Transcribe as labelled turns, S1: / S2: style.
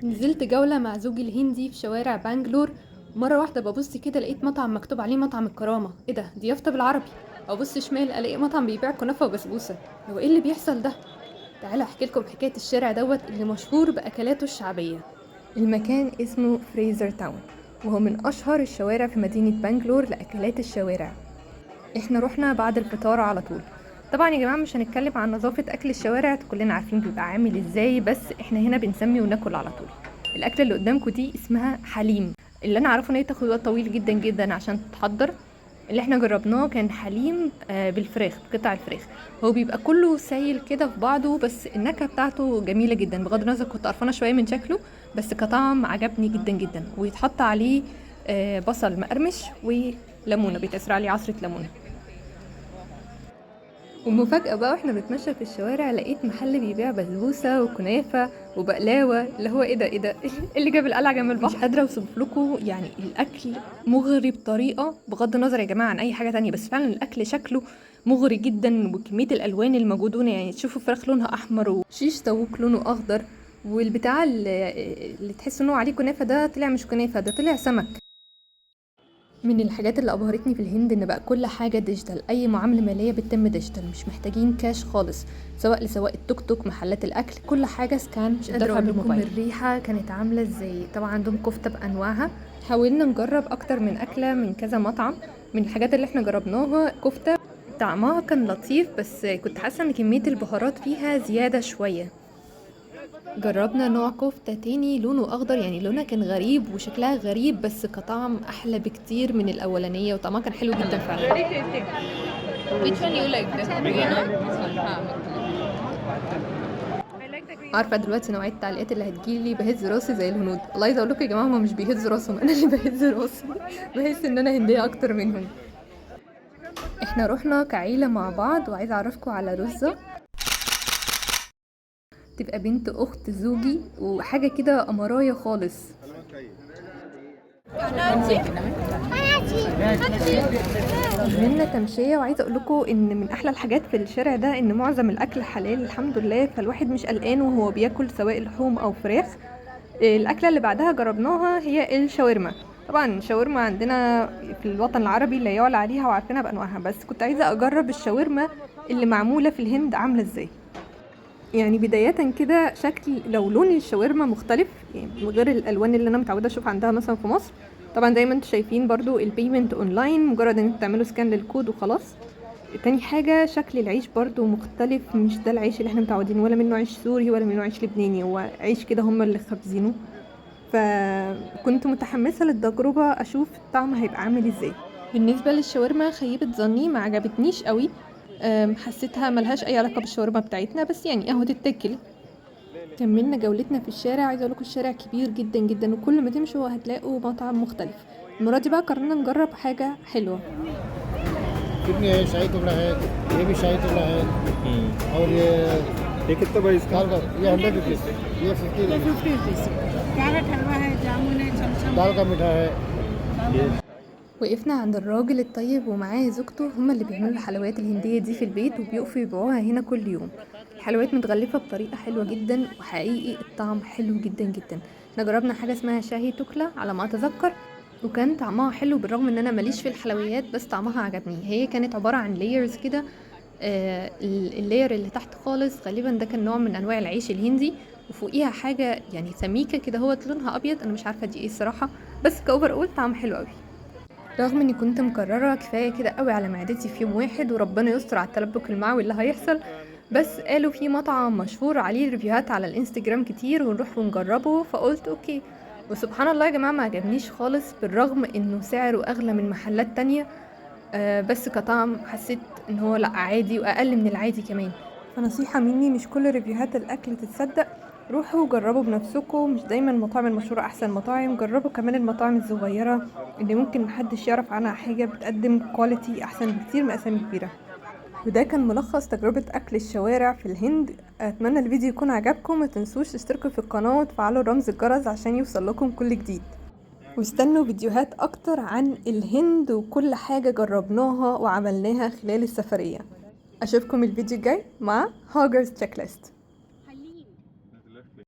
S1: نزلت جولة مع زوجي الهندي في شوارع بانجلور. مرة واحدة ببص كده لقيت مطعم مكتوب عليه مطعم الكرامة. ايه ده؟ دي يافطة بالعربي. ابص شمال الاقي مطعم بيبيع كنافة وبسبوسة. هو ايه اللي بيحصل ده؟ تعالوا احكي لكم حكاية الشارع دوت اللي مشهور باكلاته الشعبية. المكان اسمه فريزر تاون، وهو من اشهر الشوارع في مدينة بانجلور لاكلات الشوارع. احنا رحنا بعد الفطار على طول. طبعا يا جماعه مش هنتكلم عن نظافه اكل الشوارع، كلنا عارفين بيبقى عامل ازاي، بس احنا هنا بنسمي وناكل على طول. الاكله اللي قدامكم دي اسمها حليم. اللي انا اعرفه ان هي تاخد وقت طويل جدا جدا عشان تتحضر. اللي احنا جربناه كان حليم بالفراخ، بقطع الفراخ. هو بيبقى كله سايل كده في بعضه، بس النكهه بتاعته جميله جدا. بغض النظر كنت قرفانه شويه من شكله، بس كطعم عجبني جدا جدا. ويتحط عليه بصل مقرمش وليمونه، بيتأثر عليه عصره ليمونه. ومفاجأة بقى واحنا بنتمشى في الشوارع لقيت محل بيبيع بسبوسة وكنافة وبقلاوة. اللي هو ايه ده اللي جاب القلعة جنب البحر؟ مش قادرة اوصف لكم، يعني الاكل مغري بطريقة، بغض النظر يا جماعة عن اي حاجة تانية، بس فعلا الاكل شكله مغري جدا. وكمية الالوان الموجودة، يعني تشوفوا فراخ لونها احمر وشيش طاووق لونه اخضر، والبتاع اللي تحس انه عليه كنافة ده طلع مش كنافة، ده طلع سمك. من الحاجات اللي ابهرتني في الهند ان بقى كل حاجه ديجيتال، اي معامله ماليه بتتم ديجيتال، مش محتاجين كاش خالص. سواء لسواق التوك توك، محلات الاكل، كل حاجه سكان، مش قادره اقول لكم الريحه كانت عامله ازاي. طبعا عندهم كفته بانواعها. حاولنا نجرب اكتر من اكله من كذا مطعم. من الحاجات اللي احنا جربناها كفته، طعمها كان لطيف، بس كنت حاسه ان كميه البهارات فيها زياده شويه. جربنا نوع كفتة تاني لونه اخضر، يعني لونها كان غريب وشكلها غريب، بس كطعم احلى بكتير من الاولانية، وطعمها كان حلو جدا فعلا.
S2: Which one you like? The green one? This one.
S1: عارفة دلوقتي نوعية التعليقات اللي هتجيلي؟ بهز راسي زي الهنود. والله عايزة اقول لكم يا جماعة، هما مش بيهزوا راسهم، انا اللي بهز راسي. بحس ان انا هندية اكتر منهم. احنا رحنا كعيلة مع بعض، وعايزة اعرفكم على رزة تبقى بنت اخت زوجي، وحاجة كده امراية خالص. نزلنا تمشية، وعايزه اقول لكم ان من احلى الحاجات في الشارع ده ان معظم الاكل حلال الحمد لله، فالواحد مش قلقان وهو بياكل سواء لحوم او فراخ. الاكله اللي بعدها جربناها هي الشاورما. طبعا الشاورما عندنا في الوطن العربي لا يعلى عليها وعارفينها بانواعها، بس كنت عايزه اجرب الشاورما اللي معموله في الهند عامله ازاي. يعني بداية كده شكل، لو لون الشاورما مختلف يعني غير الالوان اللي انا متعوده اشوف عندها مثلا في مصر. طبعا زي ما انتم شايفين برضو البيمنت اونلاين، مجرد ان انتوا تعملوا سكان للكود وخلاص. تاني حاجة شكل العيش برضو مختلف، مش ده العيش اللي احنا متعودين، ولا منه عيش سوري ولا منه عيش لبناني، هو عيش كده هم اللي خابزينه. فكنت متحمسة للتجربة اشوف الطعم هيبقى عامل ازاي. بالنسبة للشاورما خيبت ظني، ما عجبتنيش قوي. حسيتها ملهاش اي علاقة بالشاورما بتاعتنا، بس يعني اهو تتاكل. كملنا جولتنا في الشارع. عايزه اقول لكم الشارع كبير جدا جدا، وكل ما تمشوا هتلاقوا مطعم مختلف. المره دي بقى قررنا نجرب حاجه حلوه.
S3: कितनी है शाही टुकड़ा है ये भी शाही टुकड़ा है और ये कितना भाई इसका ये 100 रुपीस ये 50 रुपीस
S4: कैरेट हलवा है जामुन है चमचम
S3: दाल का मीठा है
S1: وقفنا عند الراجل الطيب ومعاه زوجته، هما اللي بيعملوا الحلويات الهنديه دي في البيت، وبيقفوا يبيعوها هنا كل يوم. الحلويات متغلفه بطريقه حلوه جدا، وحقيقي الطعم حلو جدا جدا. احنا جربنا حاجه اسمها شاهي توكلا على ما اتذكر، وكان طعمها حلو بالرغم ان انا ماليش في الحلويات، بس طعمها عجبني. هي كانت عباره عن لايرز كده. اللاير اللي تحت خالص غالبا ده كان نوع من انواع العيش الهندي، وفوقيها حاجه يعني سميكه كده، هو لونها ابيض، انا مش عارفه دي ايه الصراحه، بس كاوفر اول طعم حلو قوي. رغم اني كنت مكرره كفايه كده قوي على معدتي في يوم واحد، وربنا يستر على التلبك المعوي اللي هيحصل، بس قالوا في مطعم مشهور عليه ريفيوهات على الانستجرام كتير ونروح ونجربه، فقلت اوكي. وسبحان الله يا جماعه ما عجبنيش خالص، بالرغم انه سعره اغلى من محلات تانية. بس كطعم حسيت ان هو لا عادي، واقل من العادي كمان. فنصيحة مني، مش كل ريفيوهات الاكل تتصدق. روحوا وجربوا بنفسكم، مش دايما المطاعم المشهورة احسن مطاعم. جربوا كمان المطاعم الصغيرة اللي ممكن محدش يعرف عنها حاجة، بتقدم كواليتي احسن بكتير من اسامي كبيرة. وده كان ملخص تجربة اكل الشوارع في الهند. اتمنى الفيديو يكون عجبكم، ما تنسوش تشتركوا في القناة وتفعلوا رمز الجرس عشان يوصل لكم كل جديد، واستنوا فيديوهات اكتر عن الهند وكل حاجة جربناها وعملناها خلال السفرية. اشوفكم الفيديو الجاي مع هاجرز تشيك ليست.